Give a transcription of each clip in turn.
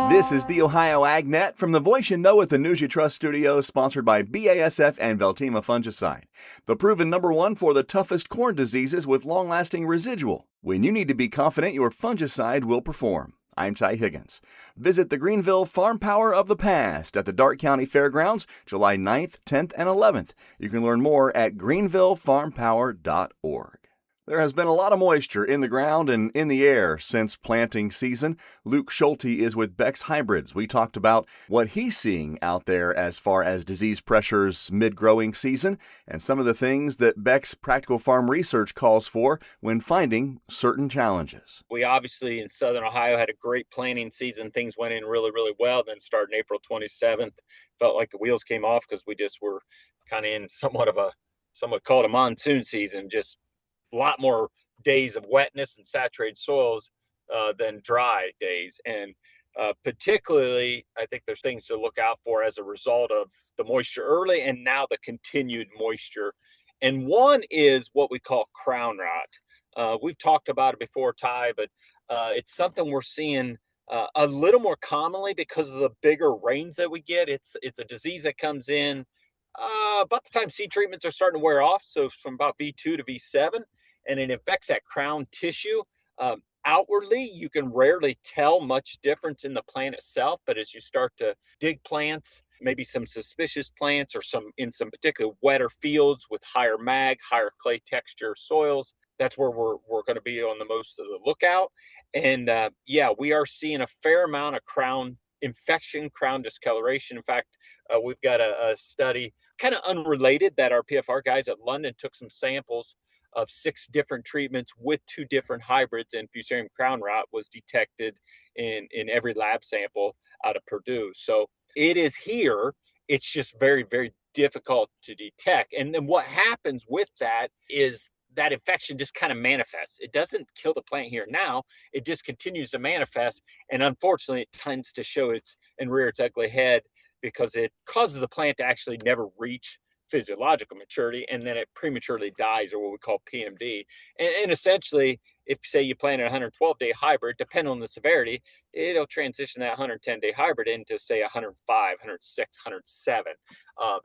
This is the Ohio AgNet from the Voice You Know at the News You Trust studio, sponsored by BASF and Veltima Fungicide, the proven #1 for the toughest corn diseases with long-lasting residual. When you need to be confident your fungicide will perform. I'm Ty Higgins. Visit the Greenville Farm Power of the Past at the Darke County Fairgrounds, July 9th, 10th, and 11th. You can learn more at greenvillefarmpower.org. There has been a lot of moisture in the ground and in the air since planting season. Luke Schulte is with Beck's Hybrids. We talked about what he's seeing out there as far as disease pressures mid-growing season and some of the things that Beck's practical farm research calls for when finding certain challenges. We obviously in Southern Ohio had a great planting season. Things went in really, really well. Then starting April 27th, felt like the wheels came off because we just were kind of in somewhat called a monsoon season, just a lot more days of wetness and saturated soils than dry days. And particularly, I think there's things to look out for as a result of the moisture early and now the continued moisture. And one is what we call crown rot. We've talked about it before, Ty, but it's something we're seeing a little more commonly because of the bigger rains that we get. It's a disease that comes in about the time seed treatments are starting to wear off. So from about V2 to V7. And it affects that crown tissue. Outwardly, you can rarely tell much difference in the plant itself, but as you start to dig plants, maybe some suspicious plants or in some particular wetter fields with higher mag, higher clay texture soils, that's where we're going to be on the most of the lookout. And we are seeing a fair amount of crown infection, crown discoloration. In fact, we've got a study kind of unrelated that our PFR guys at London took some samples of 6 different treatments with 2 different hybrids, and Fusarium crown rot was detected in every lab sample out of Purdue. So it is here. It's just very, very difficult to detect. And then what happens with that is that infection just kind of manifests. It doesn't kill the plant here now. It just continues to manifest. And unfortunately, it tends to show and rear its ugly head because it causes the plant to actually never reach physiological maturity, and then it prematurely dies, or what we call PMD. And essentially, if say you plant a 112-day hybrid, depending on the severity, it'll transition that 110-day hybrid into say 105, 106, 107,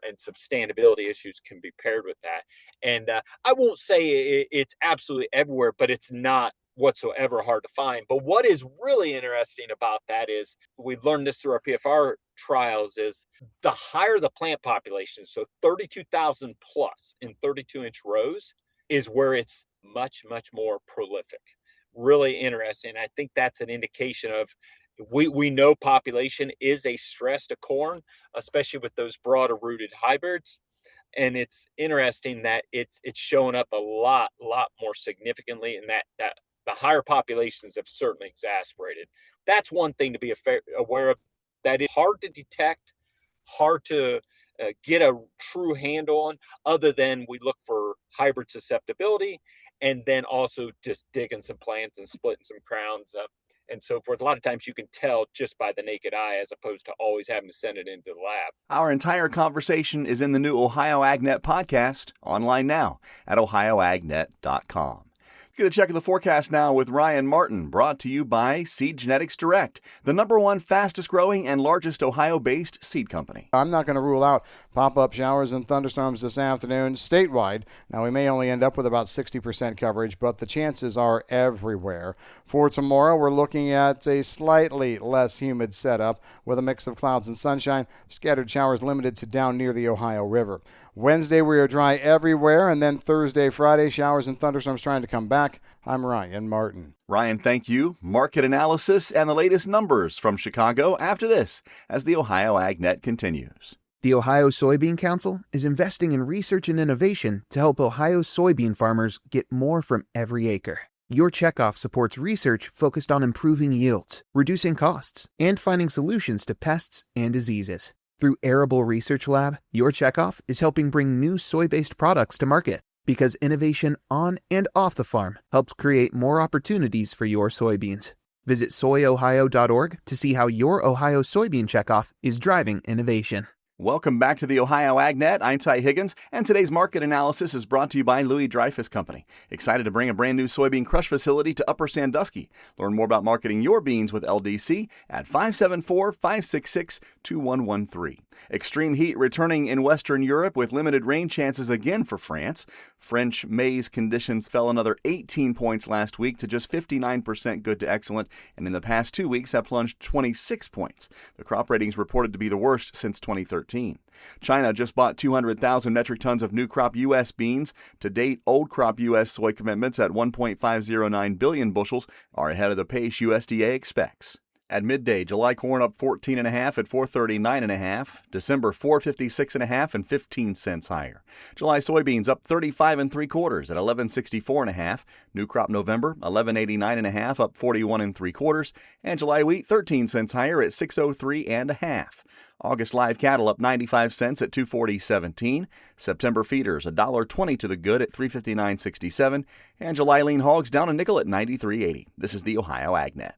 and some standability issues can be paired with that. And I won't say it's absolutely everywhere, but it's not whatsoever hard to find. But what is really interesting about that is we've learned this through our PFR trials is the higher the plant population, so 32,000 plus in 32-inch rows is where it's much, much more prolific. Really interesting. I think that's an indication of we know population is a stress to corn, especially with those broader rooted hybrids. And it's interesting that it's showing up a lot more significantly, and that the higher populations have certainly exacerbated. That's one thing to be aware of. That is hard to detect, hard to get a true handle on, other than we look for hybrid susceptibility, and then also just digging some plants and splitting some crowns up and so forth. A lot of times you can tell just by the naked eye as opposed to always having to send it into the lab. Our entire conversation is in the new Ohio AgNet podcast, online now at ohioagnet.com. Get a check of the forecast now with Ryan Martin, brought to you by Seed Genetics Direct, the #1 fastest growing and largest Ohio-based seed company. I'm not going to rule out pop-up showers and thunderstorms this afternoon statewide. Now, we may only end up with about 60% coverage, but the chances are everywhere. For tomorrow, we're looking at a slightly less humid setup with a mix of clouds and sunshine. Scattered showers limited to down near the Ohio River. Wednesday, we are dry everywhere, and then Thursday, Friday, showers and thunderstorms trying to come back. I'm Ryan Martin. Ryan, thank you. Market analysis and the latest numbers from Chicago after this as the Ohio AgNet continues. The Ohio Soybean Council is investing in research and innovation to help Ohio soybean farmers get more from every acre. Your checkoff supports research focused on improving yields, reducing costs, and finding solutions to pests and diseases. Through Arable Research Lab, your checkoff is helping bring new soy-based products to market because innovation on and off the farm helps create more opportunities for your soybeans. Visit soyohio.org to see how your Ohio soybean checkoff is driving innovation. Welcome back to the Ohio AgNet. I'm Ty Higgins, and today's market analysis is brought to you by Louis Dreyfus Company. Excited to bring a brand new soybean crush facility to Upper Sandusky. Learn more about marketing your beans with LDC at 574-566-2113. Extreme heat returning in Western Europe with limited rain chances again for France. French maize conditions fell another 18 points last week to just 59% good to excellent, and in the past 2 weeks have plunged 26 points. The crop ratings reported to be the worst since 2013. China just bought 200,000 metric tons of new crop U.S. beans. To date, old crop U.S. soy commitments at 1.509 billion bushels are ahead of the pace USDA expects. At midday, July corn up 14.5 at 439.5, December 456.5 and 15 cents higher. July soybeans up 35 3/4 at 1164.5, new crop November 1189.5 up 41 3/4, and July wheat 13 cents higher at 603.5. August live cattle up 95 cents at 240.17. September feeders $1.20 to the good at 359.67, and July lean hogs down a nickel at 93.80. This is the Ohio AgNet.